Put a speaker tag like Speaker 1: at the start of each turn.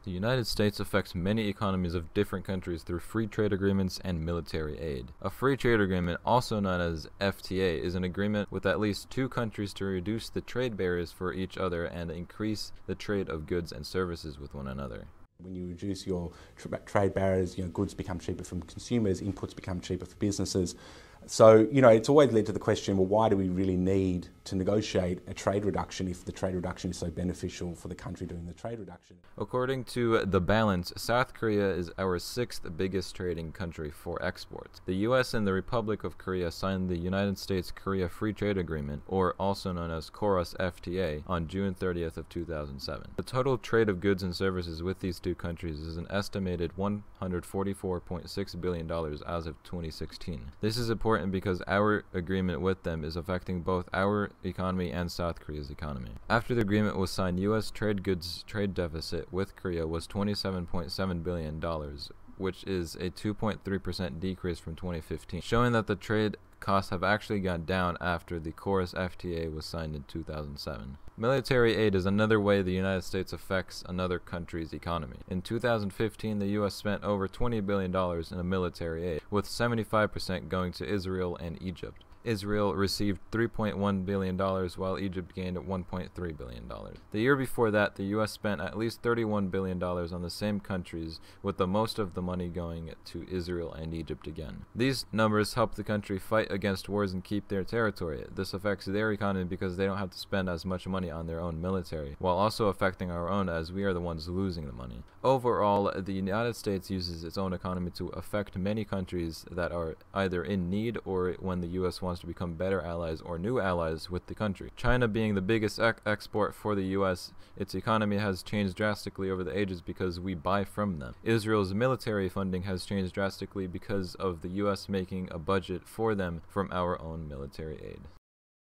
Speaker 1: The United States affects many economies of different countries through free trade agreements and military aid. A free trade agreement, also known as FTA, is an agreement with at least two countries to reduce the trade barriers for each other and increase the trade of goods and services with one another.
Speaker 2: When you reduce your trade barriers, goods become cheaper from consumers, inputs become cheaper for businesses. So, it's always led to the question, well, why do we really need to negotiate a trade reduction if the trade reduction is so beneficial for the country doing the trade reduction?
Speaker 1: According to The Balance, South Korea is our sixth biggest trading country for exports. The US and the Republic of Korea signed the United States-Korea Free Trade Agreement, or also known as KORUS FTA, on June 30th of 2007. The total trade of goods and services with these two countries is an estimated $144.6 billion as of 2016. This is important because our agreement with them is affecting both our economy and South Korea's economy. After the agreement was signed, U.S. trade goods trade deficit with Korea was $27.7 billion, which is a 2.3% decrease from 2015, showing that the trade costs have actually gone down after the KORUS FTA was signed in 2007. Military aid is another way the United States affects another country's economy. In 2015, the U.S. spent over $20 billion in military aid, with 75% going to Israel and Egypt. Israel received $3.1 billion, while Egypt gained $1.3 billion. The year before that, the U.S. spent at least $31 billion on the same countries, with the most of the money going to Israel and Egypt again. These numbers help the country fight against wars and keep their territory. This affects their economy because they don't have to spend as much money on their own military, while also affecting our own as we are the ones losing the money. Overall, the United States uses its own economy to affect many countries that are either in need or when the U.S. wants to become better allies or new allies with the country. China being the biggest export for the US, its economy has changed drastically over the ages because we buy from them. Israel's military funding has changed drastically because of the US making a budget for them from our own military aid.